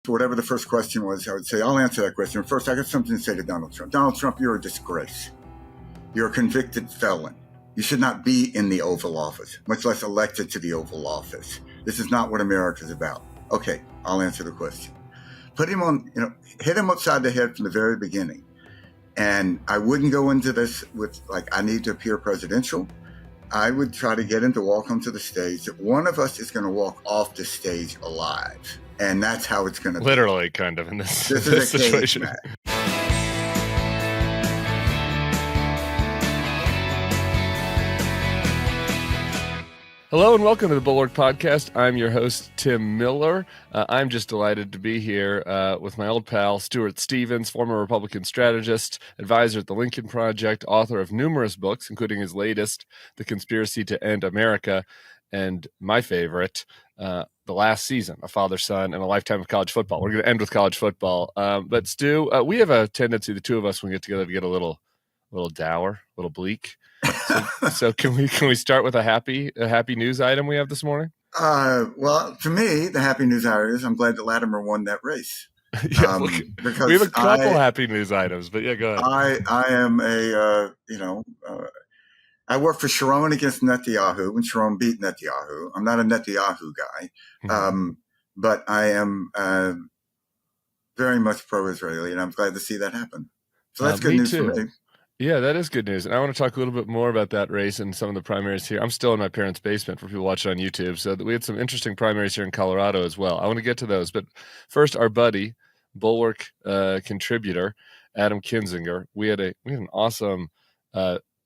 Whatever the first question was, I would say, I'll answer that question. First, I got something to say to Donald Trump. Donald Trump, you're a disgrace. You're a convicted felon. You should not be in the Oval Office, much less elected to the Oval Office. This is not what America's about. Okay, I'll answer the question. Put him on, hit him upside the head from the very beginning. And I wouldn't go into this with, I need to appear presidential. I would try to get him to walk onto the stage. That one of us is going to walk off the stage alive. And that's how it's going to be. Literally, kind of, in this situation. Hello and welcome to the Bulwark Podcast. I'm your host, Tim Miller. I'm just delighted to be here with my old pal, Stuart Stevens, former Republican strategist, advisor at the Lincoln Project, author of numerous books, including his latest, The Conspiracy to End America, and my favorite, The Last Season, A Father, Son, and a Lifetime of College Football. We're going to end with college football. But Stu, we have a tendency, the two of us, when we get together, to get a little dour, a little bleak. So can we start with a happy news item we have this morning? Well, to me, the happy news item is I'm glad that Latimer won that race. Because we have a couple happy news items, but yeah, go ahead. I am I work for Sharon against Netanyahu, and Sharon beat Netanyahu. I'm not a Netanyahu guy, but I am very much pro-Israeli, and I'm glad to see that happen. So that's good news for me. Yeah, that is good news. And I want to talk a little bit more about that race and some of the primaries here. I'm still in my parents' basement for people watching on YouTube. So we had some interesting primaries here in Colorado as well. I want to get to those. But first, our buddy, Bulwark contributor, Adam Kinzinger. We had an awesome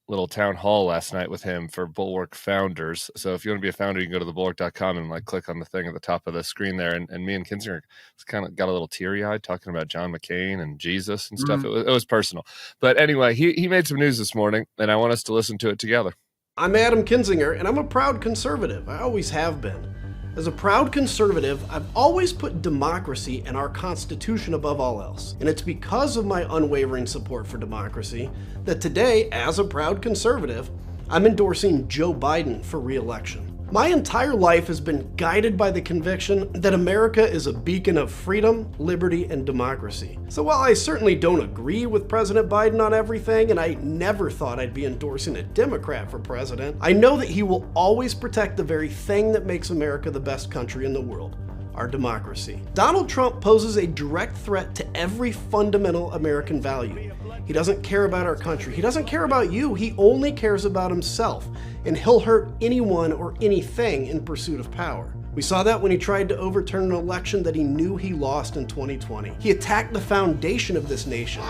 little town hall last night with him for Bulwark founders. So if you want to be a founder, you can go to thebulwark.com and click on the thing at the top of the screen there. And me and Kinzinger kind of got a little teary-eyed talking about John McCain and Jesus and stuff. It was personal. But anyway, he made some news this morning, and I want us to listen to it together. I'm Adam Kinzinger, and I'm a proud conservative. I always have been. As a proud conservative, I've always put democracy and our Constitution above all else. And it's because of my unwavering support for democracy that today, as a proud conservative, I'm endorsing Joe Biden for re-election. My entire life has been guided by the conviction that America is a beacon of freedom, liberty, and democracy. So while I certainly don't agree with President Biden on everything, and I never thought I'd be endorsing a Democrat for president, I know that he will always protect the very thing that makes America the best country in the world, our democracy. Donald Trump poses a direct threat to every fundamental American value. He doesn't care about our country. He doesn't care about you. He only cares about himself. And he'll hurt anyone or anything in pursuit of power. We saw that when he tried to overturn an election that he knew he lost in 2020. He attacked the foundation of this nation,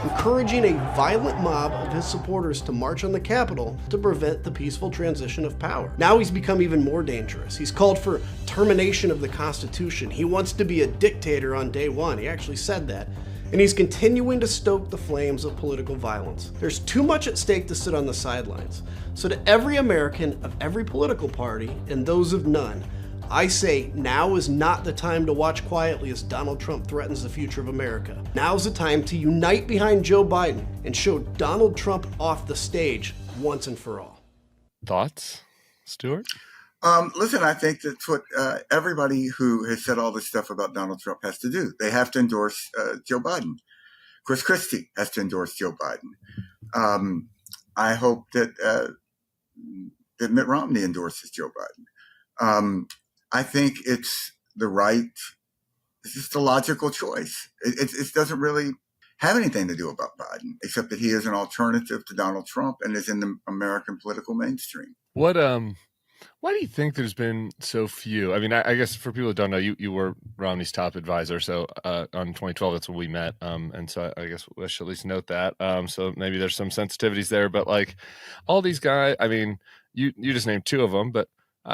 encouraging a violent mob of his supporters to march on the Capitol to prevent the peaceful transition of power. Now he's become even more dangerous. He's called for termination of the Constitution. He wants to be a dictator on day one. He actually said that. And he's continuing to stoke the flames of political violence. There's too much at stake to sit on the sidelines. So to every American of every political party, and those of none, I say now is not the time to watch quietly as Donald Trump threatens the future of America. Now's the time to unite behind Joe Biden and show Donald Trump off the stage once and for all. Thoughts, Stuart? Listen, I think that's what everybody who has said all this stuff about Donald Trump has to do. They have to endorse Joe Biden. Chris Christie has to endorse Joe Biden. I hope that Mitt Romney endorses Joe Biden. I think it's just a logical choice. It doesn't really have anything to do about Biden, except that he is an alternative to Donald Trump and is in the American political mainstream. Why do you think there's been so few? I mean, I guess for people who don't know, you were Romney's top advisor. So on 2012, that's when we met. And so I guess I should at least note that. So maybe there's some sensitivities there. But all these guys, I mean, you just named two of them, but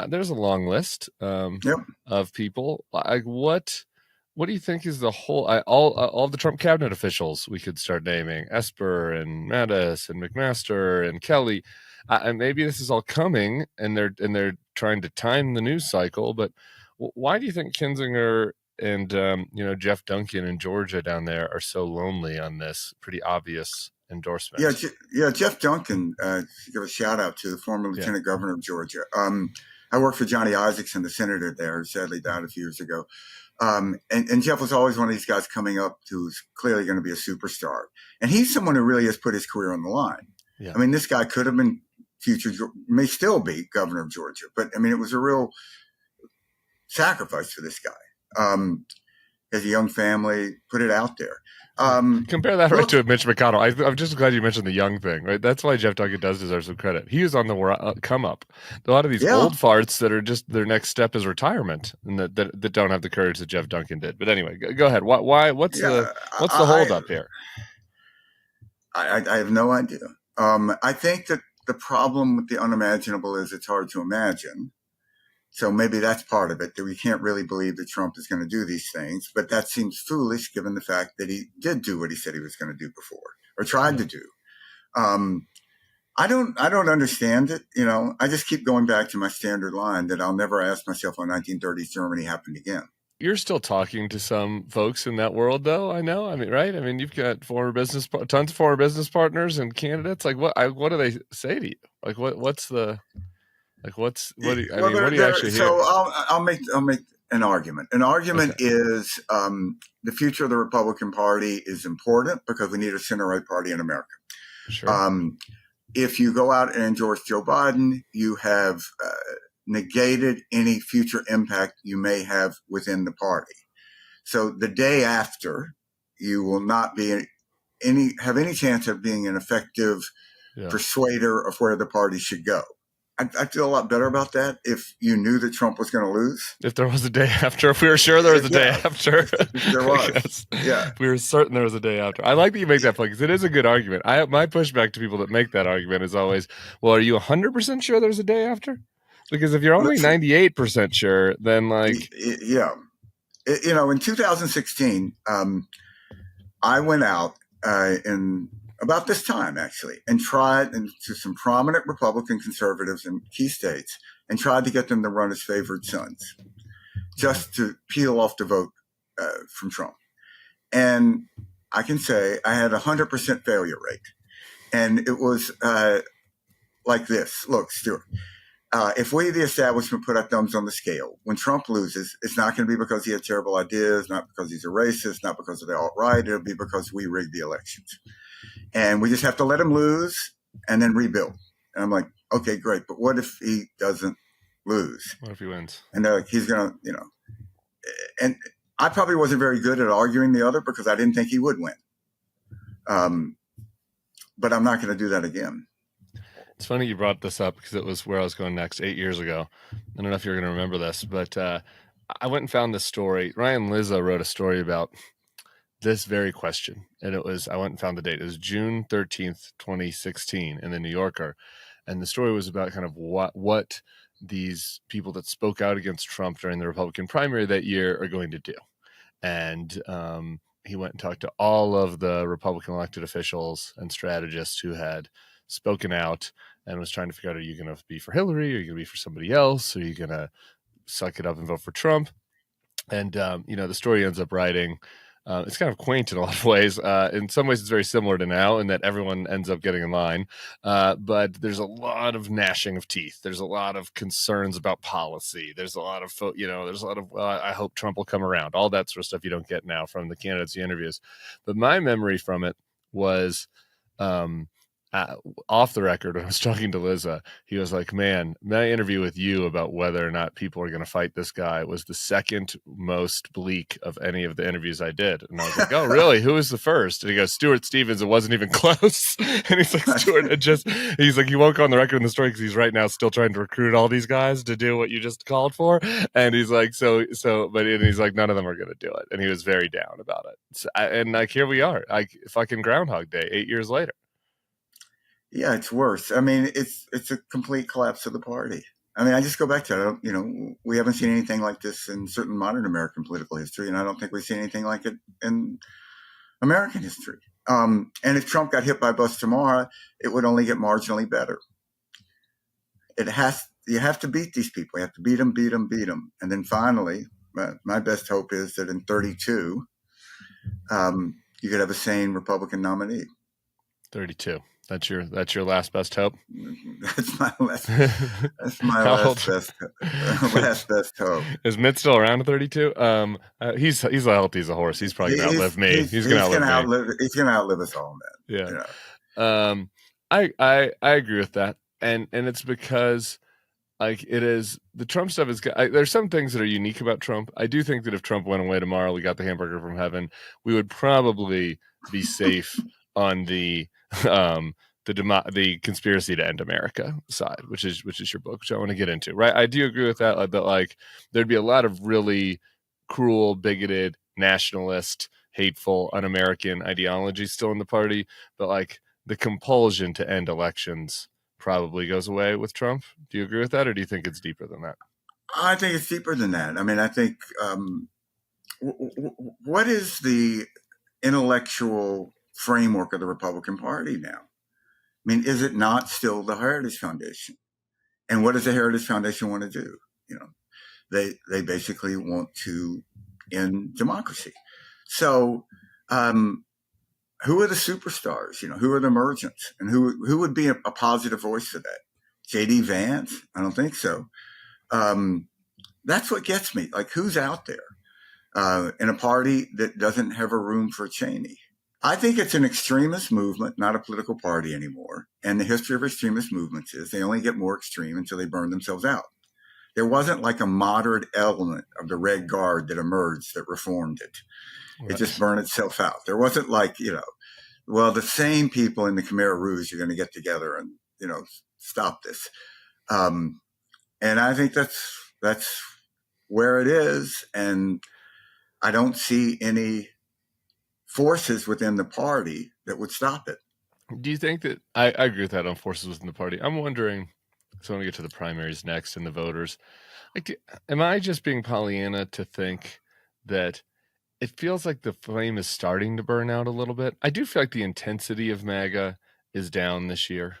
there's a long list of people. What do you think is the whole all the Trump cabinet officials we could start naming? Esper and Mattis and McMaster and Kelly. And maybe this is all coming, and they're trying to time the news cycle. But why do you think Kinzinger and Jeff Duncan in Georgia down there are so lonely on this pretty obvious endorsement? Yeah, Jeff Duncan. Give a shout out to the former lieutenant governor of Georgia. I worked for Johnny Isakson, the senator there, who sadly died a few years ago. And Jeff was always one of these guys coming up who's clearly going to be a superstar. And he's someone who really has put his career on the line. Yeah. I mean, this guy could have been may still be governor of Georgia, but I mean, it was a real sacrifice for this guy. As a young family, put it out there. Compare that right to Mitch McConnell. I'm just glad you mentioned the young thing, right? That's why Jeff Duncan does deserve some credit. He was on the come up. A lot of these old farts that are just their next step is retirement, and that don't have the courage that Jeff Duncan did. But anyway, go ahead. Why? What's the hold up here? I have no idea. I think that the problem with the unimaginable is it's hard to imagine. So maybe that's part of it, that we can't really believe that Trump is going to do these things. But that seems foolish given the fact that he did do what he said he was going to do before, or tried to do. I don't understand it. You know, I just keep going back to my standard line that I'll never ask myself when 1930s Germany happened again. You're still talking to some folks in that world, though. I know. I mean, right? I mean, you've got tons of former business partners and candidates. Like, what do they say to you? Like, what do you actually hear? So I'll make an argument. An argument is the future of the Republican Party is important because we need a center-right party in America. Sure. If you go out and endorse Joe Biden, you have negated any future impact you may have within the party. So the day after, you will not be have any chance of being an effective persuader of where the party should go. I feel a lot better about that if you knew that Trump was going to lose. If there was a day after, if we were sure there was a day after. If there was. Yeah. We were certain there was a day after. I like that you make that point because it is a good argument. My pushback to people that make that argument is always, well, are you 100% sure there's a day after? Because if you're only 98% sure, then like... Yeah. In 2016, I went out in about this time, actually, and tried to some prominent Republican conservatives in key states and tried to get them to run as favored sons just to peel off the vote from Trump. And I can say I had 100% failure rate. And it was like this. Look, Stuart, if we, the establishment, put our thumbs on the scale, when Trump loses, it's not going to be because he had terrible ideas, not because he's a racist, not because of the alt-right. It'll be because we rigged the elections. And we just have to let him lose and then rebuild. And I'm like, okay, great. But what if he doesn't lose? What if he wins? And they're like, he's going to, and I probably wasn't very good at arguing the other because I didn't think he would win. But I'm not going to do that again. It's funny you brought this up because it was where I was going next 8 years ago. I don't know if you're going to remember this, but I went and found this story. Ryan Lizza wrote a story about this very question. And I went and found the date. It was June 13th, 2016 in the New Yorker. And the story was about kind of what these people that spoke out against Trump during the Republican primary that year are going to do. And he went and talked to all of the Republican elected officials and strategists who had spoken out and was trying to figure out, are you going to be for Hillary? Or are you going to be for somebody else? Or are you going to suck it up and vote for Trump? And, the story ends up writing, it's kind of quaint in a lot of ways. In some ways, it's very similar to now in that everyone ends up getting in line. But there's a lot of gnashing of teeth. There's a lot of concerns about policy. There's a lot of, I hope Trump will come around. All that sort of stuff you don't get now from the candidates he interviews. But my memory from it was off the record, when I was talking to Lizza, he was like, man, my interview with you about whether or not people are going to fight this guy was the second most bleak of any of the interviews I did. And I was like, oh, really? Who was the first? And he goes, Stuart Stevens. It wasn't even close. And he's like, Stuart, he's like, he won't go on the record in the story because he's right now still trying to recruit all these guys to do what you just called for. And he's like, but he's like, none of them are going to do it. And he was very down about it. And like, here we are, like fucking Groundhog Day, 8 years later. Yeah, it's worse. I mean, it's a complete collapse of the party. I mean, I just go back to it. We haven't seen anything like this in certain modern American political history, and I don't think we've seen anything like it in American history. And if Trump got hit by a bus tomorrow, it would only get marginally better. You have to beat these people. You have to beat them. And then finally, my best hope is that in 32, you could have a sane Republican nominee. 32. That's your last best hope. That's my last. That's my How last best hope. Is Mitt still around at 32? He's healthy as a horse. He's probably gonna outlive me. He's gonna outlive me. He's gonna outlive us all, man. Yeah. You know? I agree with that, and it's because like it is the Trump stuff is. There's some things that are unique about Trump. I do think that if Trump went away tomorrow, we got the hamburger from heaven, we would probably be safe on the conspiracy to end America side, which is your book, which I want to get into. Right, I do agree with that. That like there'd be a lot of really cruel, bigoted, nationalist, hateful, un-American ideology still in the party, but like the compulsion to end elections probably goes away with Trump. Do you agree with that, or do you think it's deeper than that? I think it's deeper than that. I mean, I think what is the intellectual framework of the Republican Party now? I mean, is it not still the Heritage Foundation? And what does the Heritage Foundation want to do? You know, they basically want to end democracy. So, who are the superstars? You know, who are the emergents, and who would be a positive voice for that? J.D. Vance? I don't think so. That's what gets me. Like, who's out there in a party that doesn't have a room for Cheney? I think it's an extremist movement, not a political party anymore. And the history of extremist movements is they only get more extreme until they burn themselves out. There wasn't like a moderate element of the Red Guard that emerged that reformed it. Right. It just burned itself out. There wasn't like, you know, well, the same people in the Khmer Rouge are going to get together and, you know, stop this. And I think that's where it is. And I don't see any forces within the party that would stop it. Do you think that I agree with that on forces within the party? I'm wondering, so I want to get to the primaries next and the voters. Like, am I just being Pollyanna to think that it feels like the flame is starting to burn out a little bit? I do feel like the intensity of MAGA is down this year.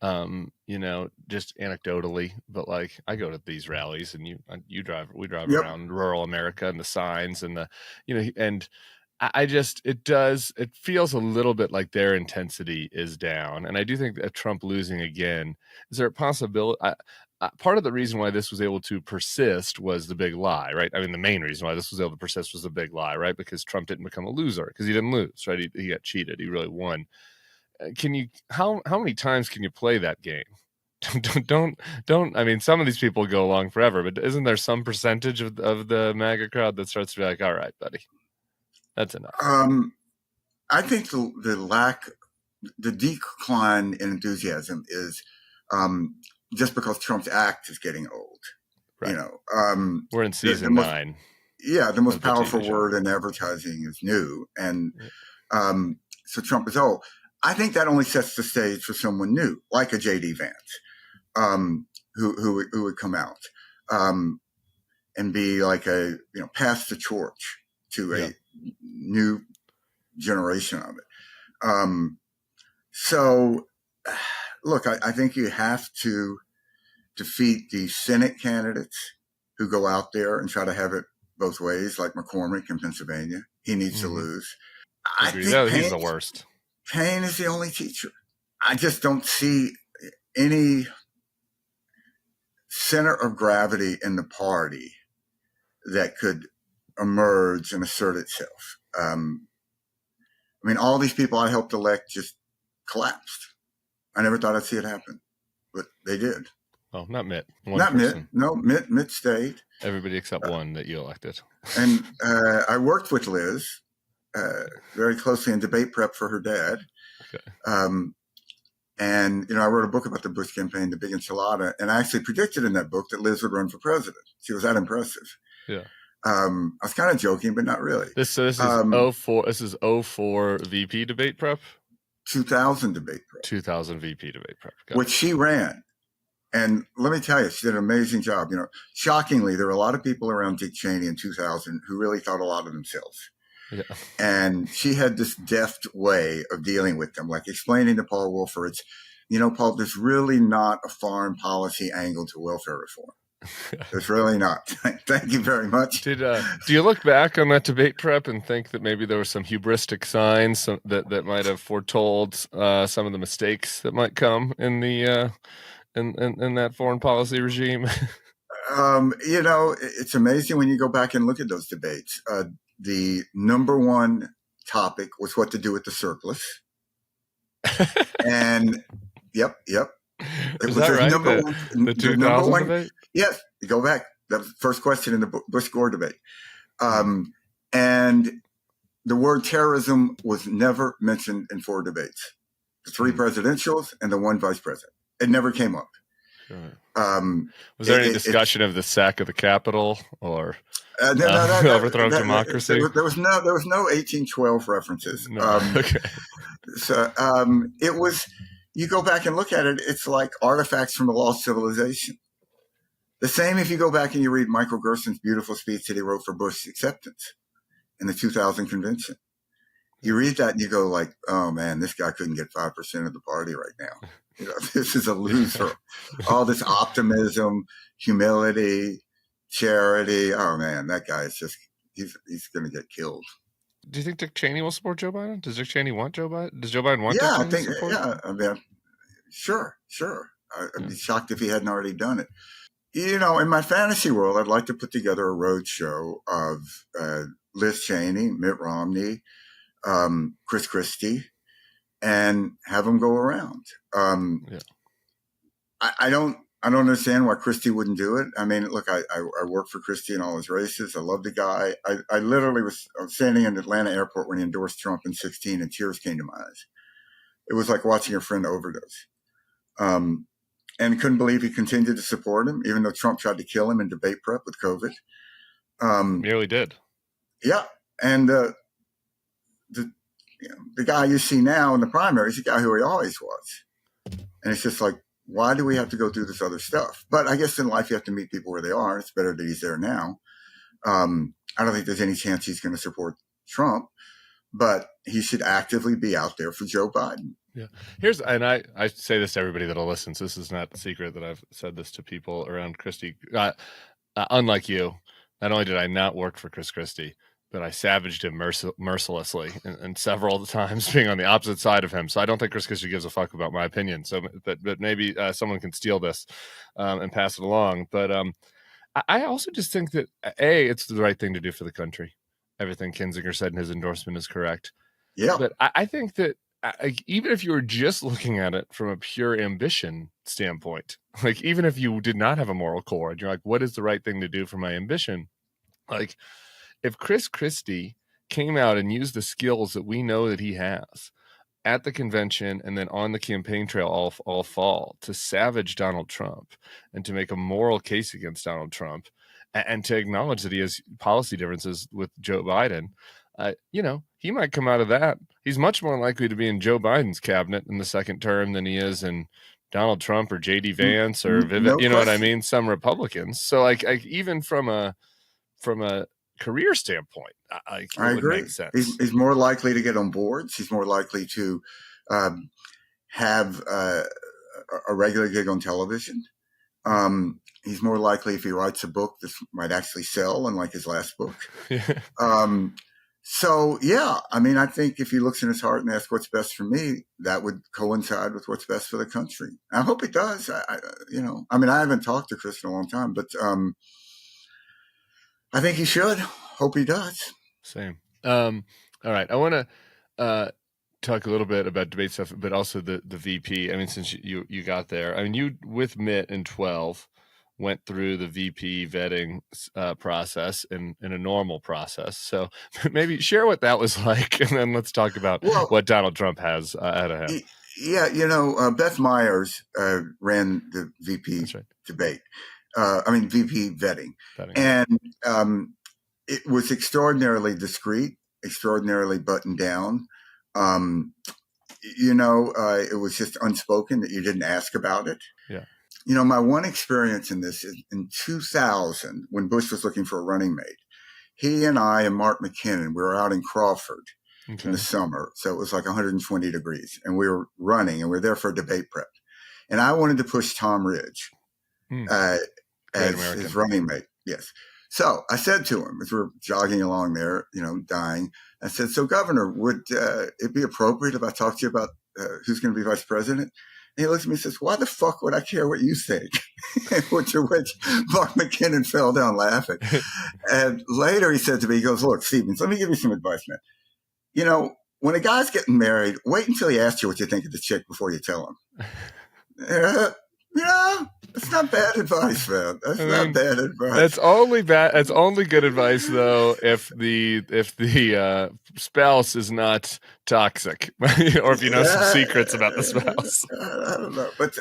You know, just anecdotally, but like I go to these rallies and we drive yep. around rural America and the signs and the, you know, and it feels a little bit like their intensity is down. And I do think that Trump losing again, is there a possibility? Part of the reason why this was able to persist was the big lie, right? I mean, the main reason why this was able to persist was the big lie, right? Because Trump didn't become a loser because he didn't lose, right? He got cheated. He really won. How many times can you play that game? Don't. I mean, some of these people go along forever, but isn't there some percentage of the MAGA crowd that starts to be like, all right, buddy, that's enough? I think the decline in enthusiasm is just because Trump's act is getting old. Right. You know, we're in season 9. Yeah, the most powerful word in advertising is new, and so Trump is old. I think that only sets the stage for someone new, like a J.D. Vance, who would come out and be like pass the torch to a new generation of it. So, look, I think you have to defeat the Senate candidates who go out there and try to have it both ways, like McCormick in Pennsylvania. He needs to lose. I think he's the worst. Payne is the only teacher. I just don't see any center of gravity in the party that could emerge and assert itself. I mean, all these people I helped elect just collapsed. I never thought I'd see it happen, but they did. Oh, not Mitt. Mitt. No, Mitt stayed. Everybody except one that you elected. And I worked with Liz very closely in debate prep for her dad. Okay. And, I wrote a book about the Bush campaign, The Big Enchilada, and I actually predicted in that book that Liz would run for president. She was that impressive. Yeah. I was kind of joking, but not really. This is 04. This is 04 VP debate prep. 2000 debate prep. 2000 VP debate prep. Which she ran. And let me tell you, she did an amazing job. Shockingly, there were a lot of people around Dick Cheney in 2000 who really thought a lot of themselves. Yeah. And she had this deft way of dealing with them, like explaining to Paul Wolfowitz, Paul, there's really not a foreign policy angle to welfare reform. It's really not. Thank you very much. Do you look back on that debate prep and think that maybe there were some hubristic signs that might have foretold some of the mistakes that might come in the in that foreign policy regime? It's amazing when you go back and look at those debates. The number one topic was what to do with the surplus. And yep. It Is was that right? the 2000 debate? Yes, you go back. That was the first question in the Bush-Gore debate. And the word terrorism was never mentioned in 4 debates. The 3 presidentials and the 1 vice president. It never came up. Sure. Was there any discussion of the sack of the Capitol or overthrow of democracy? There was no 1812 references. No. Okay. So it was. You go back and look at it, it's like artifacts from a lost civilization. The same if you go back and you read Michael Gerson's beautiful speech that he wrote for Bush's acceptance in the 2000 convention. You read that and you go like, oh man, this guy couldn't get 5% of the party right now. This is a loser. All this optimism, humility, charity. Oh man, that guy is just, he's going to get killed. Do you think Dick Cheney will support Joe Biden? Does Dick Cheney want Joe Biden? Does Joe Biden want Dick Cheney to support? Yeah, I mean, sure. I'd be shocked if he hadn't already done it. In my fantasy world, I'd like to put together a road show of Liz Cheney, Mitt Romney, Chris Christie, and have them go around. I don't understand why Christie wouldn't do it. I mean, look, I work for Christie in all his races. I love the guy. I literally was standing in Atlanta airport when he endorsed Trump in 2016 and tears came to my eyes. It was like watching a friend overdose. And couldn't believe he continued to support him, even though Trump tried to kill him in debate prep with COVID. Nearly did. Yeah. And the guy you see now in the primary is the guy who he always was. And it's just like, why do we have to go through this other stuff? But I guess in life you have to meet people where they are. It's better that he's there now. I don't think there's any chance he's going to support Trump, but he should actively be out there for Joe Biden. Yeah. I say this to everybody that'll listen. So this is not a secret that I've said this to people around Christie. Unlike you, not only did I not work for Chris Christie, but I savaged him mercilessly and several times being on the opposite side of him. So I don't think Chris Christie gives a fuck about my opinion. So, but maybe someone can steal this and pass it along. But I also just think that it's the right thing to do for the country. Everything Kinzinger said in his endorsement is correct. Yeah. But I think that even if you were just looking at it from a pure ambition standpoint, like even if you did not have a moral core and you're like, what is the right thing to do for my ambition? Like if Chris Christie came out and used the skills that we know that he has at the convention and then on the campaign trail all fall to savage Donald Trump and to make a moral case against Donald Trump and to acknowledge that he has policy differences with Joe Biden, he might come out of that. He's much more likely to be in Joe Biden's cabinet in the second term than he is in Donald Trump or J.D. Vance or Vivek. You know what I mean? Some Republicans. So like even from a career standpoint, I agree. Make sense. He's more likely to get on boards. He's more likely to have a regular gig on television. He's more likely, if he writes a book, this might actually sell, unlike his last book. So, yeah, I mean, I think if he looks in his heart and asks what's best for me, that would coincide with what's best for the country. I hope he does. I haven't talked to Chris in a long time, but I think he should. Hope he does. Same. All right. I want to talk a little bit about debate stuff, but also the VP. I mean, since you got there, I mean, you with Mitt in 12 went through the VP vetting process in a normal process. So maybe share what that was like, and then let's talk about what Donald Trump has ahead of him. Yeah, Beth Myers ran the VP debate. VP vetting. And it was extraordinarily discreet, extraordinarily buttoned down. It was just unspoken that you didn't ask about it. Yeah. My one experience in this is in 2000, when Bush was looking for a running mate. He and I and Mark McKinnon, we were out in Crawford in the summer. So it was like 120 degrees. And we were running, and we were there for a debate prep. And I wanted to push Tom Ridge. Great as American. his running mate. Yes. So I said to him, as we're jogging along there, dying, I said, "So, Governor, would it be appropriate if I talked to you about who's going to be vice president?" And he looks at me and says, "Why the fuck would I care what you think?" which Mark McKinnon fell down laughing. And later he said to me, he goes, "Look, Stevens, let me give you some advice, man. When a guy's getting married, wait until he asks you what you think of the chick before you tell him." That's not bad advice, man. That's not bad advice. That's only bad. That's only good advice, though, if the spouse is not toxic, or if you know some secrets about the spouse. I don't know, but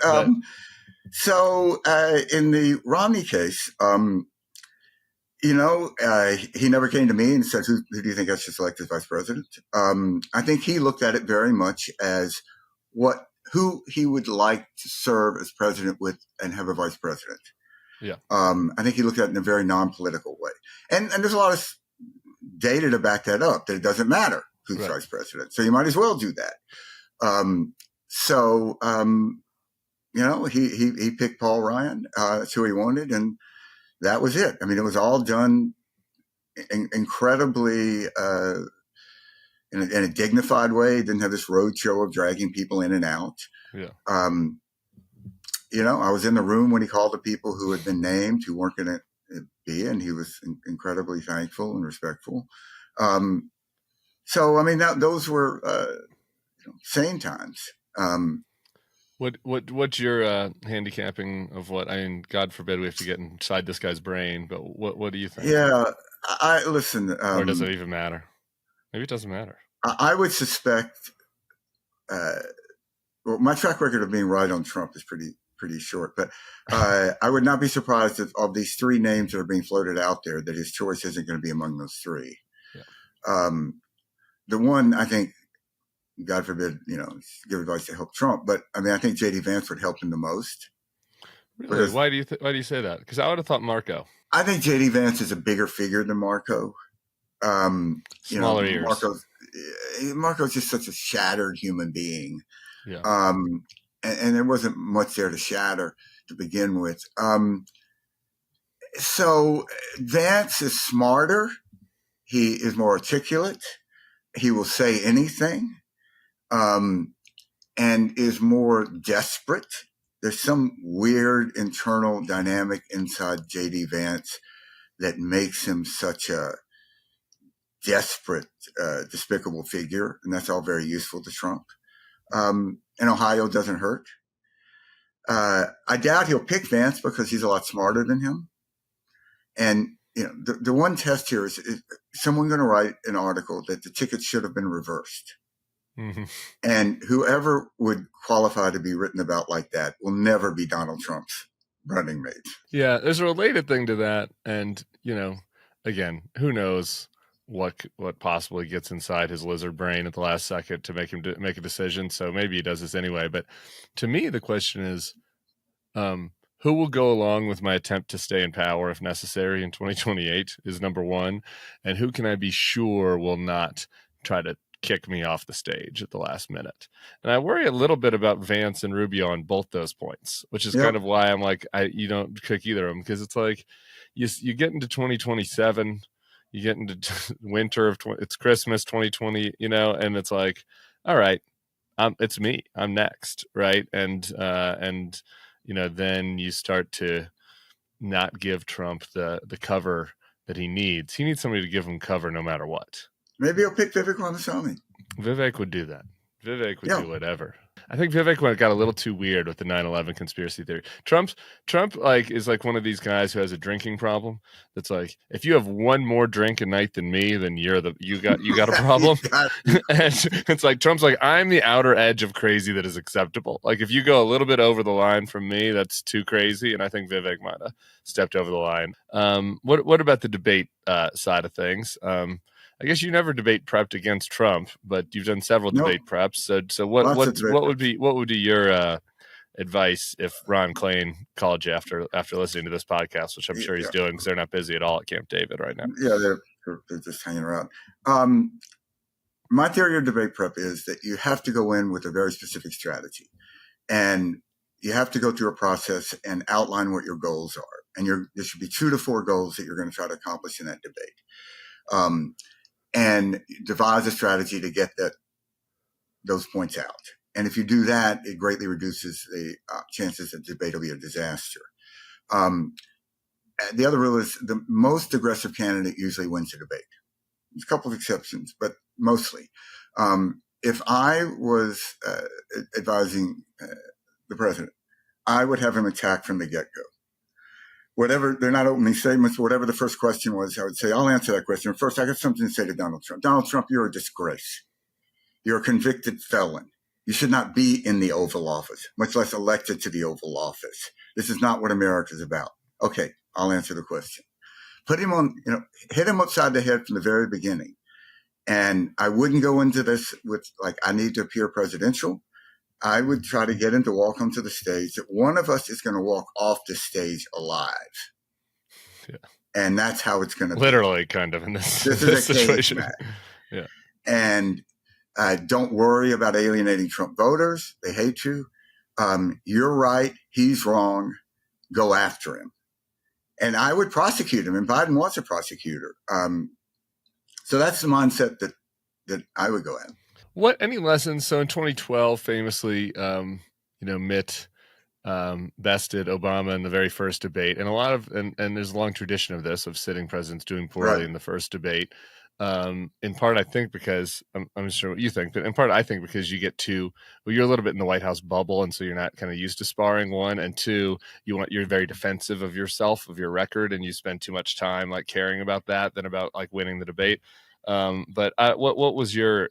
so in the Romney case, he never came to me and said, "Who do you think I should select as vice president?" I think he looked at it very much as who he would like to serve as president with and have a vice president. Yeah. I think he looked at it in a very non-political way. And there's a lot of data to back that up, that it doesn't matter who's vice president. So you might as well do that. He picked Paul Ryan. That's who he wanted. And that was it. I mean, it was all done incredibly in a dignified way. He didn't have this roadshow of dragging people in and out. Yeah. I was in the room when he called the people who had been named, who weren't going to be, and he was incredibly thankful and respectful. Those were sane times. What's your handicapping of what? I mean, God forbid we have to get inside this guy's brain, but what do you think? Yeah, I listen. Or does it even matter? Maybe it doesn't matter. I would suspect. My track record of being right on Trump is pretty short, but I would not be surprised if of these three names that are being floated out there, that his choice isn't going to be among those three. Yeah. The one, I think, God forbid, give advice to help Trump, but I mean, I think J.D. Vance would help him the most. Really? Why do you say that? Because I would have thought Marco. I think J.D. Vance is a bigger figure than Marco. Smaller ears. Marco's just such a shattered human being. Yeah. And there wasn't much there to shatter to begin with. So Vance is smarter. He is more articulate. He will say anything, and is more desperate. There's some weird internal dynamic inside J.D. Vance that makes him such a desperate, despicable figure, and that's all very useful to Trump. And Ohio doesn't hurt. I doubt he'll pick Vance because he's a lot smarter than him. And the one test here is someone going to write an article that the ticket should have been reversed. Mm-hmm. And whoever would qualify to be written about like that will never be Donald Trump's running mate. Yeah, there's a related thing to that. And, again, who knows what possibly gets inside his lizard brain at the last second to make him make a decision. So maybe he does this anyway. But to me, the question is, who will go along with my attempt to stay in power if necessary in 2028 is number one. And who can I be sure will not try to kick me off the stage at the last minute? And I worry a little bit about Vance and Rubio on both those points, which is kind of why I'm like, you don't pick either of them, because it's like you get into 2027, you get into winter of it's Christmas 2020, and it's like, all right, it's me, I'm next, right? And then you start to not give Trump the cover that he needs. He needs somebody to give him cover no matter what. Maybe he'll pick Vivek Ramaswamy. Vivek would do that. Vivek would do whatever. I think Vivek got a little too weird with the 9/11 conspiracy theory. Trump is like one of these guys who has a drinking problem. That's like, if you have one more drink a night than me, then you got a problem. And it's like Trump's like, I'm the outer edge of crazy that is acceptable. Like if you go a little bit over the line from me, that's too crazy. And I think Vivek might have stepped over the line. What about the debate side of things? I guess you never debate prepped against Trump, but you've done several debate preps. So what would be your advice if Ron Klain called you after listening to this podcast, which I'm sure he's doing because they're not busy at all at Camp David right now? Yeah, they're just hanging around. My theory of debate prep is that you have to go in with a very specific strategy, and you have to go through a process and outline what your goals are. And there should be 2 to 4 goals that you're going to try to accomplish in that debate. And devise a strategy to get those points out. And if you do that, it greatly reduces the chances that the debate will be a disaster. The other rule is the most aggressive candidate usually wins the debate. There's a couple of exceptions, but mostly. If I was advising the president, I would have him attack from the get-go. Whatever, they're not opening statements, whatever the first question was, I would say, I'll answer that question. First, I got something to say to Donald Trump. Donald Trump, you're a disgrace. You're a convicted felon. You should not be in the Oval Office, much less elected to the Oval Office. This is not what America's about. Okay, I'll answer the question. Put him on, hit him upside the head from the very beginning. And I wouldn't go into this with I need to appear presidential. I would try to get him to walk onto the stage that one of us is going to walk off the stage alive. Yeah. And that's how it's going to be. Literally, kind of, in this situation. Yeah. And don't worry about alienating Trump voters. They hate you. You're right. He's wrong. Go after him. And I would prosecute him. And Biden wants a prosecutor. So that's the mindset that I would go at. Any lessons? So in 2012, famously, Mitt bested Obama in the very first debate, and there's a long tradition of this, of sitting presidents doing poorly in the first debate. In part, I think because I'm sure what you think, but in part, I think because you get you're a little bit in the White House bubble, and so you're not kind of used to sparring, one, and two, you're very defensive of yourself, of your record, and you spend too much time caring about that than about winning the debate. But what was your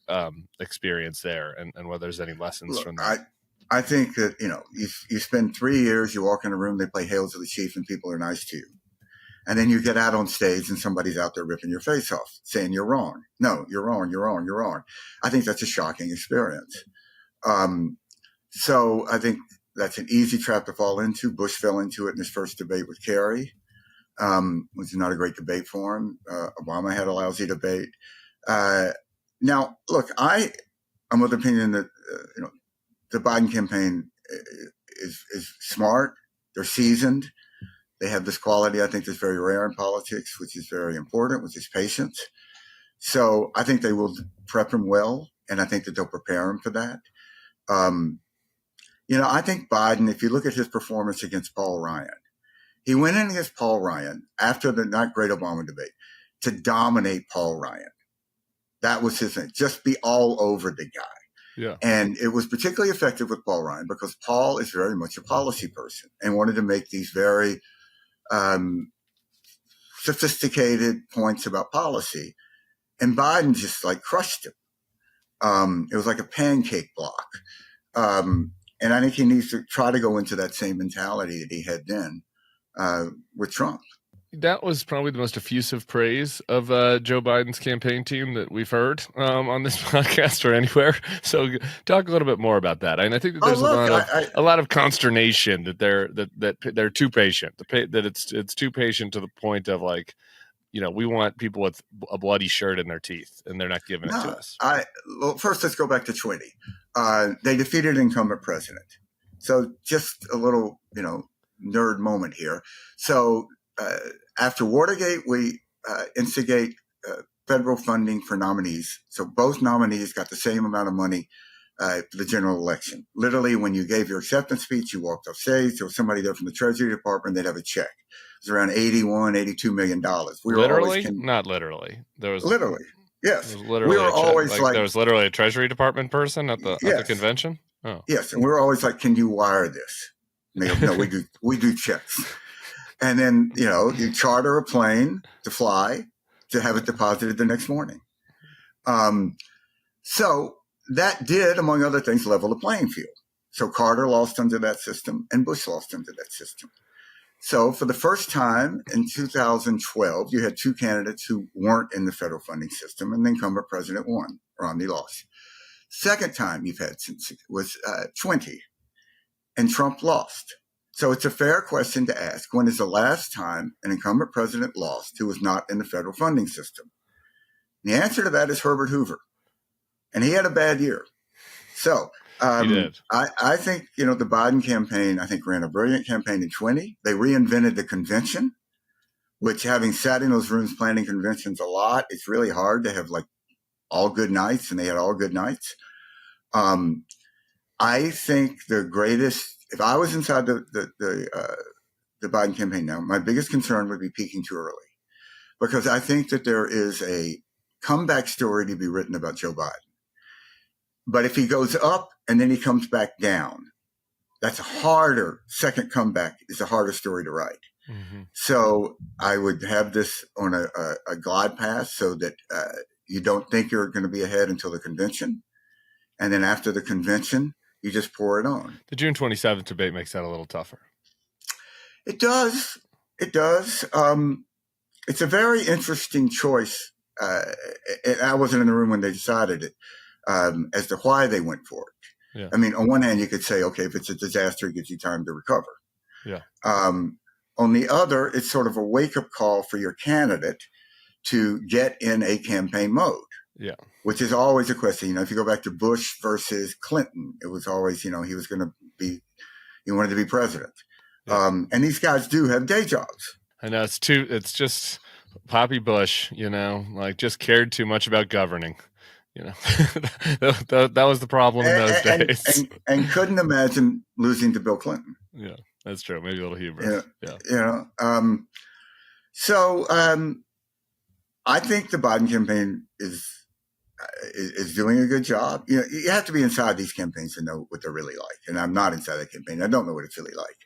experience there, and whether there's any lessons from that? I think that you spend 3 years, you walk in a room, they play Hail to the Chief, and people are nice to you. And then you get out on stage and somebody's out there ripping your face off, saying you're wrong. No, you're wrong, you're wrong, you're wrong. I think that's a shocking experience. So I think that's an easy trap to fall into. Bush fell into it in his first debate with Kerry, which is not a great debate for him. Obama had a lousy debate. Now, look, I am of the opinion that the Biden campaign is smart. They're seasoned. They have this quality, I think, that's very rare in politics, which is very important, which is patience. So I think they will prep him well, and I think that they'll prepare him for that. I think Biden, if you look at his performance against Paul Ryan, he went in against Paul Ryan after the not great Obama debate to dominate Paul Ryan. That was his thing, just be all over the guy. Yeah. And it was particularly effective with Paul Ryan because Paul is very much a policy person and wanted to make these very sophisticated points about policy. And Biden just crushed him. It was like a pancake block. And I think he needs to try to go into that same mentality that he had then with Trump. That was probably the most effusive praise of Joe Biden's campaign team that we've heard on this podcast or anywhere. So talk a little bit more about that. And I think that there's a lot of consternation that they're too patient. That it's too patient to the point of we want people with a bloody shirt in their teeth, and they're not giving it to us. First, let's go back to 20. They defeated an incumbent president. So just a little nerd moment here. So. After Watergate, we instigate federal funding for nominees. So both nominees got the same amount of money for the general election. Literally, when you gave your acceptance speech, you walked off stage. There was somebody there from the Treasury Department. They'd have a check. It was around $82 million. Not literally. There was literally. Yes. Literally we were always there was literally a Treasury Department person at the convention. Oh. Yes, and we were always can you wire this? No, we do checks. And then, you charter a plane to fly to have it deposited the next morning. So that did, among other things, level the playing field. So Carter lost under that system and Bush lost under that system. So for the first time in 2012, you had two candidates who weren't in the federal funding system, and the incumbent president won. Romney lost. Second time you've had since was 20, and Trump lost. So it's a fair question to ask, when is the last time an incumbent president lost who was not in the federal funding system? And the answer to that is Herbert Hoover. And he had a bad year. So He did. I think, the Biden campaign, I think, ran a brilliant campaign in 20. They reinvented the convention, which, having sat in those rooms planning conventions a lot, it's really hard to have like all good nights, and they had all good nights. I think the greatest, if I was inside the Biden campaign now, my biggest concern would be peaking too early, because I think that there is a comeback story to be written about Joe Biden. But if he goes up and then he comes back down, that's a harder, second comeback is a harder story to write. Mm-hmm. So I would have this on a glide path so that you don't think you're going to be ahead until the convention. And then after the convention, you just pour it on. The June 27th debate makes that a little tougher. It does. It does. It's a very interesting choice. I wasn't in the room when they decided it. As to why they went for it. Yeah. I mean, on one hand, you could say, okay, if it's a disaster, it gives you time to recover. Yeah. On the other, it's sort of a wake-up call for your candidate to get in a campaign mode. Yeah. Which is always a question. If you go back to Bush versus Clinton, it was always, he was going to be, he wanted to be president. Yeah. And these guys do have day jobs. I know it's just Poppy Bush, just cared too much about governing. That was the problem in those days. And couldn't imagine losing to Bill Clinton. Yeah, that's true. Maybe a little hubris. Yeah. So I think the Biden campaign is doing a good job. You have to be inside these campaigns to know what they're really like. And I'm not inside that campaign. I don't know what it's really like.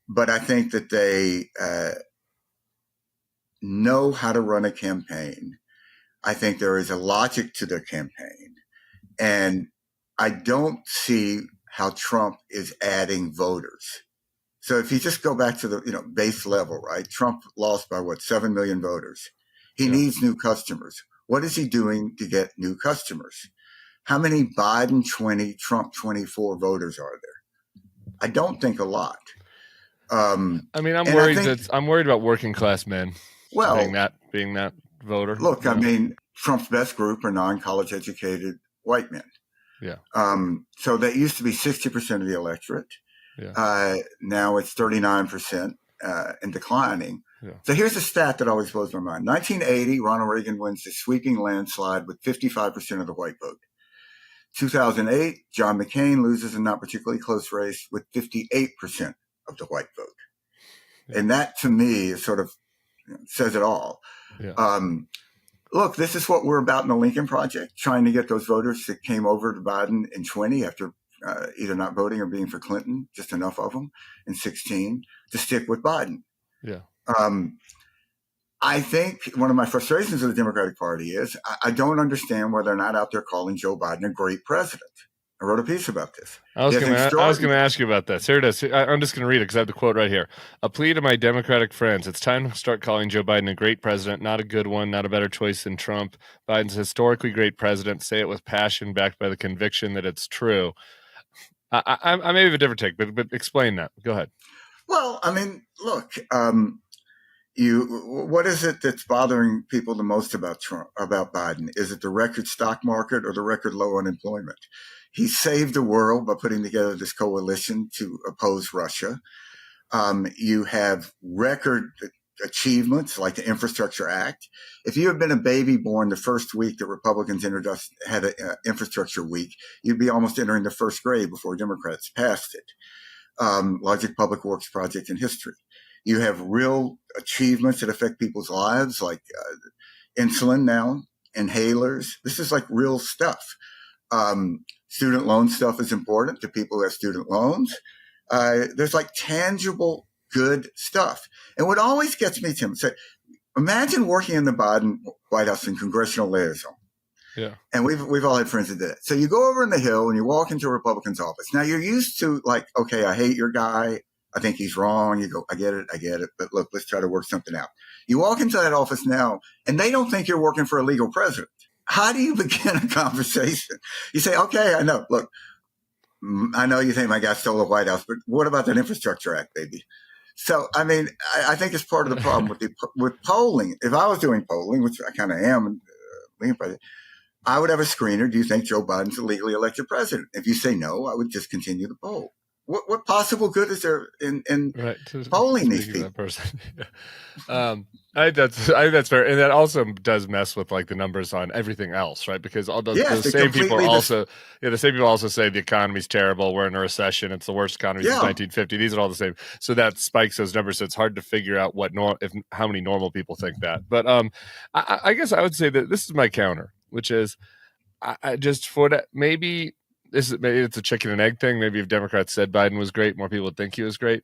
But I think that they know how to run a campaign. I think there is a logic to their campaign. And I don't see how Trump is adding voters. So if you just go back to the base level, right? Trump lost by 7 million voters. He needs new customers. What is he doing to get new customers? How many Biden 20, Trump 24 voters are there? I don't think a lot. I'm worried about working class men. Well, being that voter. Look, I mean, Trump's best group are non-college educated white men. Yeah. So that used to be 60% of the electorate. Yeah. Now it's 39% and declining. Yeah. So here's a stat that always blows my mind. 1980, Ronald Reagan wins the sweeping landslide with 55% of the white vote. 2008, John McCain loses a not particularly close race with 58% of the white vote. Yeah. And that, to me, is sort of says it all. Yeah. Look, this is what we're about in the Lincoln Project, trying to get those voters that came over to Biden in 20 after either not voting or being for Clinton, just enough of them, in 16, to stick with Biden. Yeah. I think one of my frustrations with the Democratic Party is I don't understand why they're not out there calling Joe Biden a great president. I wrote a piece about this. I was going to ask you about this. Here it is. I'm just going to read it because I have the quote right here. A plea to my Democratic friends. It's time to start calling Joe Biden a great president, not a good one, not a better choice than Trump. Biden's a historically great president. Say it with passion, backed by the conviction that it's true. I may have a different take, but explain that. Go ahead. Well, I mean, look, what is it that's bothering people the most about Biden? Is it the record stock market or the record low unemployment? He saved the world by putting together this coalition to oppose Russia. You have record achievements like the Infrastructure Act. If you had been a baby born the first week that Republicans had an infrastructure week, you'd be almost entering the first grade before Democrats passed it. Largest public works project in history. You have real achievements that affect people's lives, like insulin now, inhalers. This is like real stuff. Student loan stuff is important to people who have student loans. There's like tangible, good stuff. And what always gets me, Tim, say, imagine working in the Biden White House in congressional liaison. Yeah. And we've all had friends that did it. So you go over in the Hill and you walk into a Republican's office. Now you're used to like, okay, I hate your guy. I think he's wrong. You go, I get it. But look, let's try to work something out. You walk into that office now and they don't think you're working for a legal president. How do you begin a conversation? You say, okay, I know. Look, I know you think my guy stole the White House, but what about that Infrastructure Act, baby? So, I mean, I think it's part of the problem with polling. If I was doing polling, which I kind of am, I would have a screener. Do you think Joe Biden's a legally elected president? If you say no, I would just continue the poll. What possible good is there in right, polling these people? That person. I think that's fair, and that also does mess with like the numbers on everything else, right? Because all those same people also say the economy's terrible, we're in a recession, it's the worst economy since 1950. These are all the same, so that spikes those numbers. So it's hard to figure out how many normal people think that. But I guess I would say that this is my counter, which is I just for that maybe it's a chicken and egg thing. Maybe if Democrats said Biden was great, more people would think he was great.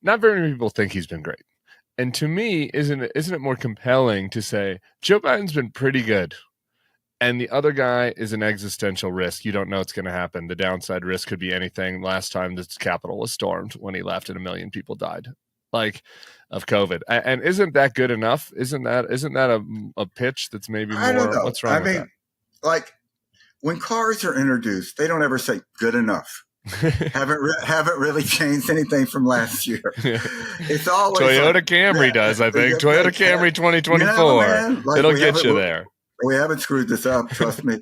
Not very many people think he's been great. And to me, isn't it more compelling to say Joe Biden's been pretty good, and the other guy is an existential risk? You don't know what's going to happen. The downside risk could be anything. Last time this Capitol was stormed when he left and 1 million people died, like of COVID. And isn't that good enough? Isn't that a pitch that's maybe more? I don't know. What's wrong with that? Like when cars are introduced, they don't ever say good enough. haven't really changed anything from last year. It's always Toyota Camry does, I think. Toyota Camry 2024. It'll get you there. We haven't screwed this up, trust me.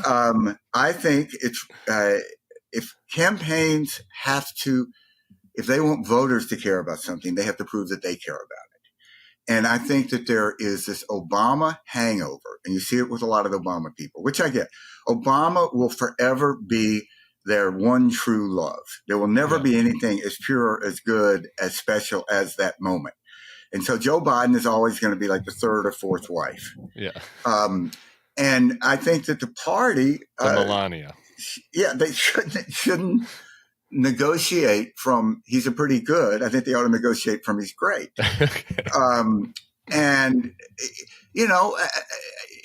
I think it's if campaigns if they want voters to care about something, they have to prove that they care about it. And I think that there is this Obama hangover, and you see it with a lot of the Obama people, which I get. Obama will forever be their one true love. There will never be anything as pure, as good, as special as that moment. And so Joe Biden is always going to be like the third or fourth wife. Yeah. And I think that the party, Melania. Yeah, they shouldn't negotiate from he's a pretty good. I think they ought to negotiate from he's great. And you know,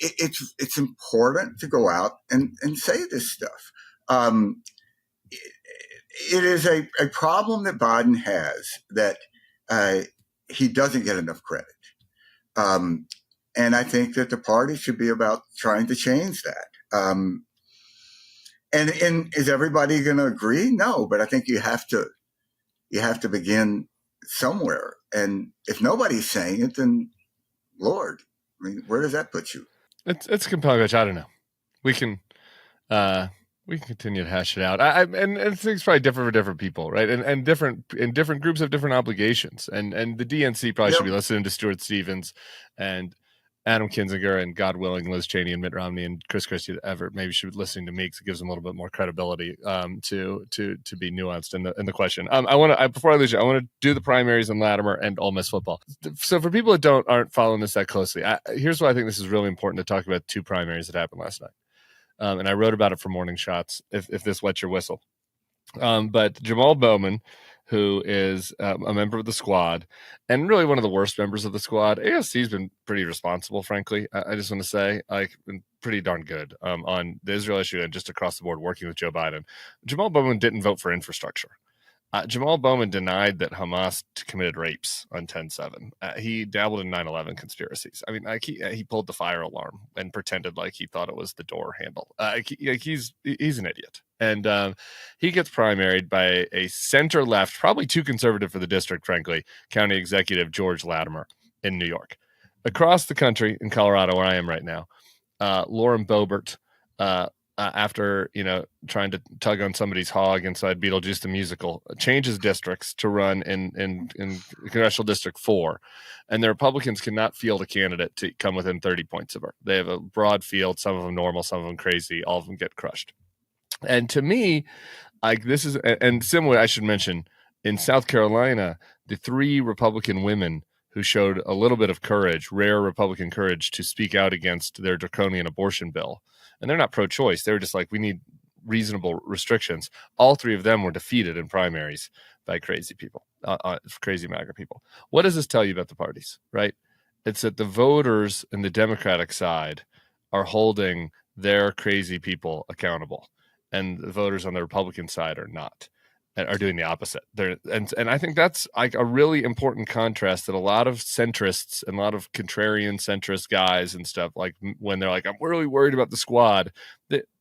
it's important to go out and say this stuff. It is a problem that Biden has that he doesn't get enough credit. And I think that the party should be about trying to change that. And is everybody going to agree? No, but I think you have to begin somewhere. And if nobody's saying it, then Lord, I mean, where does that put you? It's compelling, which I don't know. We can continue to hash it out. And things probably differ for different people, right? And different groups have different obligations. And the DNC probably should be listening to Stuart Stevens and Adam Kinzinger and, God willing, Liz Cheney and Mitt Romney and Chris Christie maybe should be listening to me because it gives them a little bit more credibility to be nuanced in the question. Before I lose you, I want to do the primaries in Latimer and Ole Miss football. So for people that aren't following this that closely, here's why I think this is really important to talk about two primaries that happened last night. And I wrote about it for Morning Shots, if this wets your whistle. But Jamal Bowman, who is a member of the squad and really one of the worst members of the squad, ASC's been pretty responsible, frankly. I just want to say, been pretty darn good on the Israel issue and just across the board working with Joe Biden. Jamal Bowman didn't vote for infrastructure. Jamal Bowman denied that Hamas committed rapes on 10/7. He dabbled in 9/11 conspiracies. I mean, he pulled the fire alarm and pretended like he thought it was the door handle. He's an idiot. And he gets primaried by a center-left, probably too conservative for the district, frankly, county executive George Latimer in New York. Across the country, in Colorado, where I am right now, Lauren Bobhert, after trying to tug on somebody's hog inside Beetlejuice the Musical, changes districts to run in Congressional District 4, and the Republicans cannot field a candidate to come within 30 points of her. They have a broad field, some of them normal, some of them crazy, all of them get crushed. And to me, this is, and similarly, I should mention, in South Carolina, the 3 Republican women who showed a little bit of courage, rare Republican courage, to speak out against their draconian abortion bill. And they're not pro-choice. They were just like, we need reasonable restrictions. All 3 of them were defeated in primaries by crazy people, crazy MAGA people. What does this tell you about the parties, right? It's that the voters in the Democratic side are holding their crazy people accountable, and the voters on the Republican side are not, and are doing the opposite. And I think that's like a really important contrast that a lot of centrists and a lot of contrarian centrist guys and stuff, like when they're like, I'm really worried about the squad,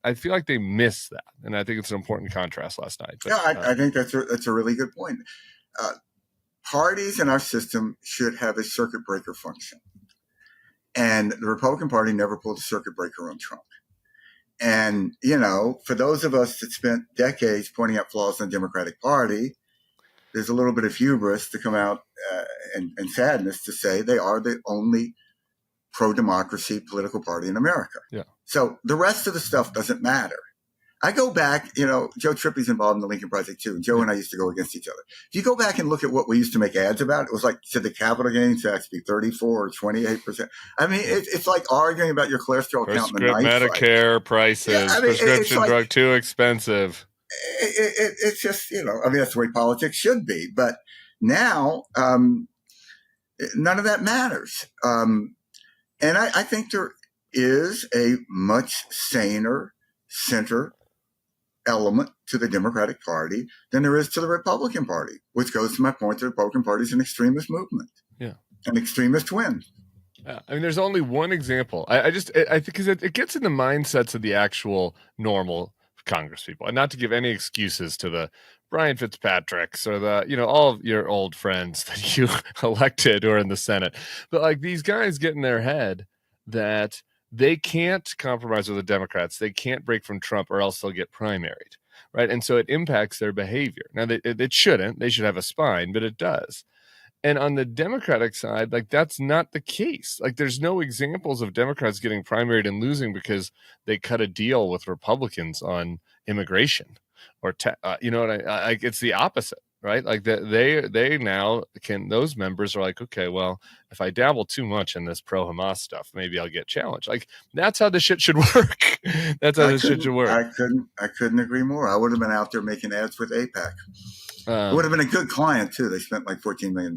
I feel like they miss that. And I think it's an important contrast last night. But, I think that's a really good point. Parties in our system should have a circuit breaker function. And the Republican Party never pulled a circuit breaker on Trump. And, for those of us that spent decades pointing out flaws in the Democratic Party, there's a little bit of hubris to come out and sadness to say they are the only pro-democracy political party in America. Yeah. So the rest of the stuff doesn't matter. I go back, Joe Trippy's involved in the Lincoln Project too. And Joe and I used to go against each other. If you go back and look at what we used to make ads about, it was like, should the capital gains tax be 34 or 28%? I mean, it's like arguing about your cholesterol count in the night Medicare fight. Prices, Yeah, I mean, prescription drug too expensive. It's just, that's the way politics should be. But now, none of that matters. And I think there is a much saner center element to the Democratic Party than there is to the Republican Party, which goes to my point, the Republican Party is an extremist movement. Yeah. An extremist win. I mean, there's only one example. I think because it gets in the mindsets of the actual normal Congress people, and not to give any excuses to the Brian Fitzpatricks or the, all of your old friends that you elected or in the Senate, but like these guys get in their head that they can't compromise with the Democrats. They can't break from Trump or else they'll get primaried, right? And so it impacts their behavior. Now, it shouldn't. They should have a spine, but it does. And on the Democratic side, like that's not the case. Like there's no examples of Democrats getting primaried and losing because they cut a deal with Republicans on immigration or, it's the opposite. Right, like they now can. Those members are like, okay, well, if I dabble too much in this pro-Hamas stuff, maybe I'll get challenged. Like that's how this shit should work. That's how this shit should work. I couldn't agree more. I would have been out there making ads with AIPAC. It would have been a good client too. They spent like $14 million.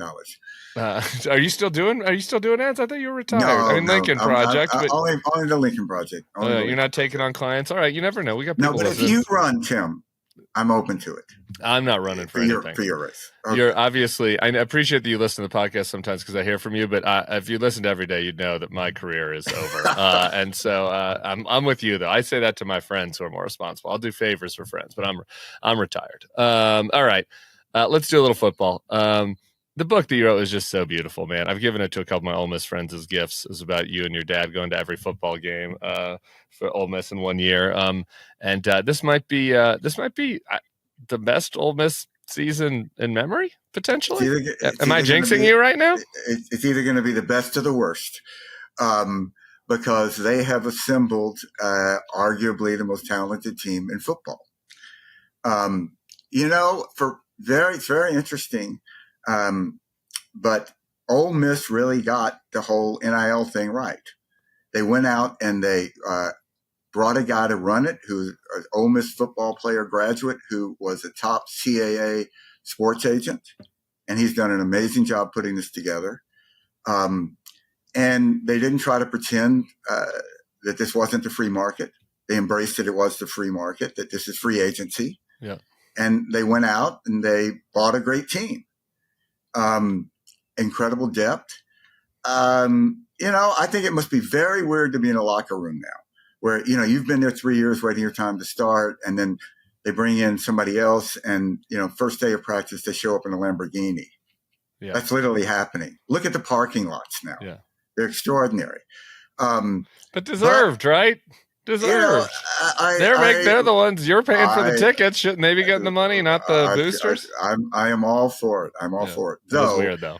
Are you still doing ads? I thought you were retired. No, Lincoln Project. But only the Lincoln Project. You're not taking on clients. All right, you never know. We got people. No, but if you run, Tim, I'm open to it. I'm not running for anything. For your race. Okay. You're obviously, I appreciate that you listen to the podcast sometimes because I hear from you, but if you listened every day, you'd know that my career is over. And so I'm with you though. I say that to my friends who are more responsible. I'll do favors for friends, but I'm retired. All right. Let's do a little football. The book that you wrote is just so beautiful, man. I've given it to a couple of my Ole Miss friends as gifts. It's about you and your dad going to every football game for Ole Miss in 1 year. And this might be the best Ole Miss season in memory, potentially. Am I jinxing you right now? It's either going to be the best or the worst, because they have assembled arguably the most talented team in football. It's very interesting. But Ole Miss really got the whole NIL thing right. They went out and they brought a guy to run it, who's an Ole Miss football player graduate who was a top CAA sports agent, and he's done an amazing job putting this together. And they didn't try to pretend that this wasn't the free market. They embraced it was the free market, that this is free agency. Yeah. And they went out and they bought a great team. Incredible depth. I think it must be very weird to be in a locker room now where, you've been there 3 years waiting your time to start, and then they bring in somebody else and, first day of practice, they show up in a Lamborghini. Yeah. That's literally happening. Look at the parking lots now. Yeah. They're extraordinary. But deserved, right? Deserved. They're the ones you're paying for the tickets. Shouldn't they be getting the money, not the boosters? I am all for it. I'm all for it. Though, weird, though.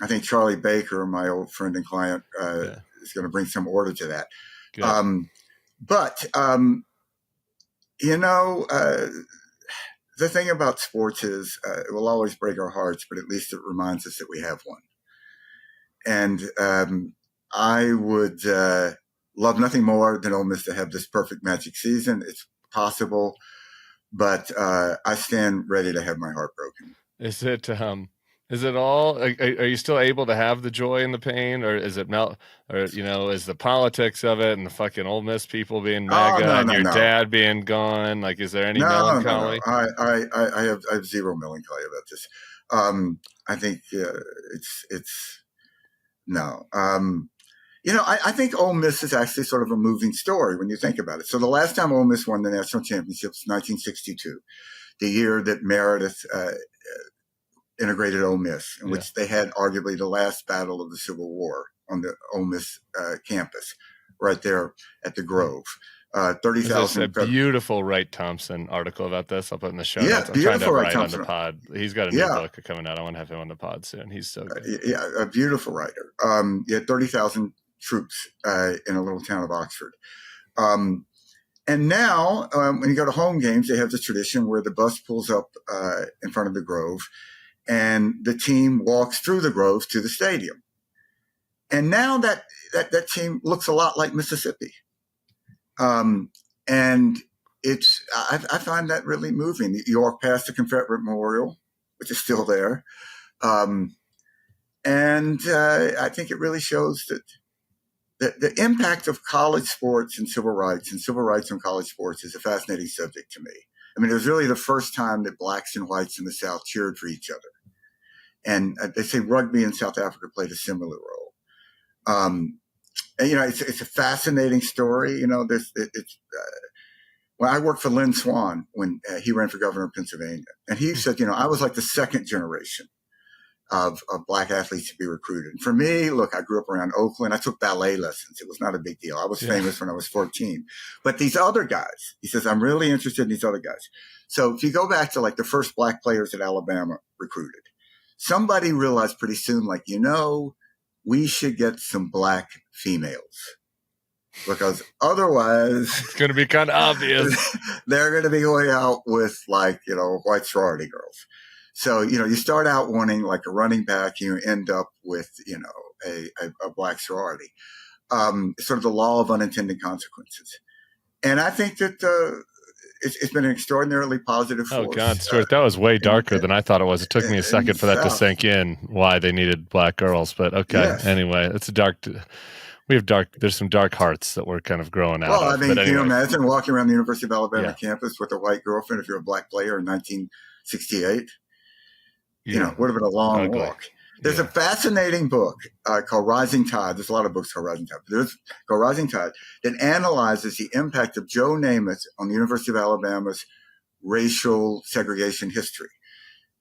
I think Charlie Baker, my old friend and client, is going to bring some order to that. The thing about sports is it will always break our hearts, but at least it reminds us that we have one. And I would love nothing more than Ole Miss to have this perfect magic season. It's possible, but I stand ready to have my heart broken. Is it all? Are you still able to have the joy and the pain, or is it is the politics of it and the fucking Ole Miss people being MAGA and your dad being gone? Like, is there any melancholy? No. I have zero melancholy about this. I think it's no. I think Ole Miss is actually sort of a moving story when you think about it. So the last time Ole Miss won the national championship was 1962, the year that Meredith integrated Ole Miss, in which they had arguably the last battle of the Civil War on the Ole Miss campus, right there at the Grove. There's 30,000. a beautiful Wright Thompson article about this. I'll put in the show notes. I'm trying to beautiful have Wright Wright on Thompson. the pod. He's got a new book coming out. I want to have him on the pod soon. He's so good. Yeah, a beautiful writer. He had 30,000 troops in a little town of Oxford. And now, when you go to home games, they have this tradition where the bus pulls up in front of the Grove, and the team walks through the Grove to the stadium. And now that team looks a lot like Mississippi. And I find that really moving. You walk past the Confederate Memorial, which is still there. And I think it really shows that the impact of college sports and civil rights on college sports is a fascinating subject to me. I mean, it was really the first time that blacks and whites in the South cheered for each other. And they say rugby in South Africa played a similar role. And, it's a fascinating story. Well, I worked for Lynn Swan when he ran for governor of Pennsylvania. And he said, I was like the second generation of black athletes to be recruited. And for me, look, I grew up around Oakland. I took ballet lessons. It was not a big deal. I was famous when I was 14. But these other guys, he says, I'm really interested in these other guys. So if you go back to like the first black players that Alabama recruited, somebody realized pretty soon, like, we should get some black females, because otherwise it's going to be kind of obvious. They're going to be going out with white sorority girls. So, you start out wanting like a running back, you end up with, a black sorority. Sort of the law of unintended consequences. And I think that it's been an extraordinarily positive force. Oh, God, Stuart, that was way darker than I thought it was. It took me a second for that to sink in, why they needed black girls. But okay, yes. Anyway, it's there's some dark hearts that we're kind of growing out of. Well, I mean, can you imagine walking around the University of Alabama campus with a white girlfriend if you're a black player in 1968? Would have been a long walk. There's a fascinating book called Rising Tide. There's a lot of books called Rising Tide. But there's called Rising Tide that analyzes the impact of Joe Namath on the University of Alabama's racial segregation history.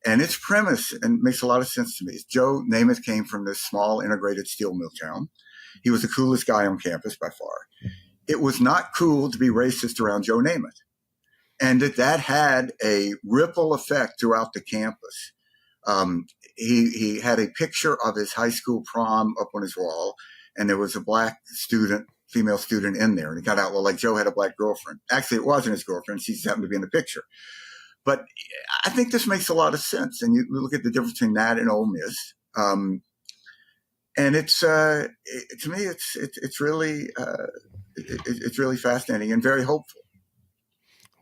And its premise, and it makes a lot of sense to me, is Joe Namath came from this small integrated steel mill town. He was the coolest guy on campus by far. It was not cool to be racist around Joe Namath. And that had a ripple effect throughout the campus. He had a picture of his high school prom up on his wall, and there was a black student, female student in there. And it got out, like Joe had a black girlfriend. Actually, it wasn't his girlfriend. She just happened to be in the picture. But I think this makes a lot of sense. And you look at the difference between that and Ole Miss. And it's, to me, it's really fascinating and very hopeful.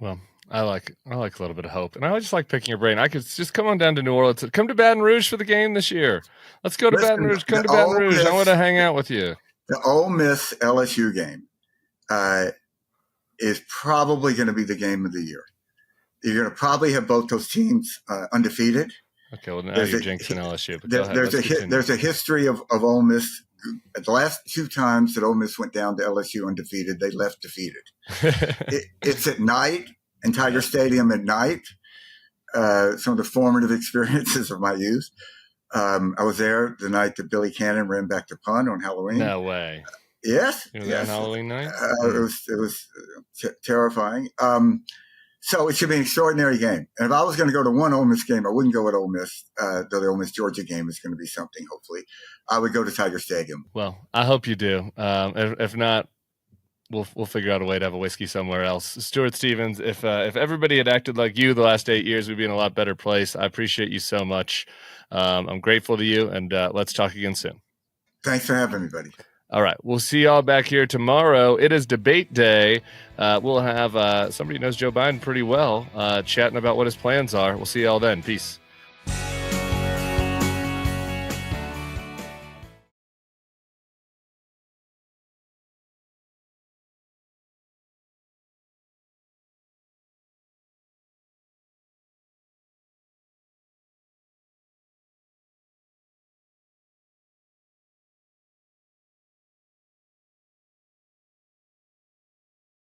Well, I like a little bit of hope, and I just like picking your brain. I could just come on down to New Orleans. Come to Baton Rouge for the game this year. Let's go to Baton Rouge. Come to Baton Rouge. I want to hang out with you. The Ole Miss LSU game is probably going to be the game of the year. You're going to probably have both those teams undefeated. Okay, well now you're jinxing LSU. But there's a history of Ole Miss. The last two times that Ole Miss went down to LSU undefeated, they left defeated. It's at night. In Tiger Stadium at night, some of the formative experiences of my youth. I was there the night that Billy Cannon ran back to punt on Halloween. No way. Yes. You were there on Halloween night? It was terrifying. So it should be an extraordinary game. And if I was going to go to one Ole Miss game, I wouldn't go with Ole Miss, though the Ole Miss Georgia game is going to be something, hopefully. I would go to Tiger Stadium. Well, I hope you do. If not, we'll figure out a way to have a whiskey somewhere else. Stuart Stevens, if everybody had acted like you the last 8 years, we'd be in a lot better place. I appreciate you so much. I'm grateful to you, and let's talk again soon. Thanks for having me, buddy. All right. We'll see y'all back here tomorrow. It is debate day. We'll have somebody who knows Joe Biden pretty well chatting about what his plans are. We'll see y'all then. Peace.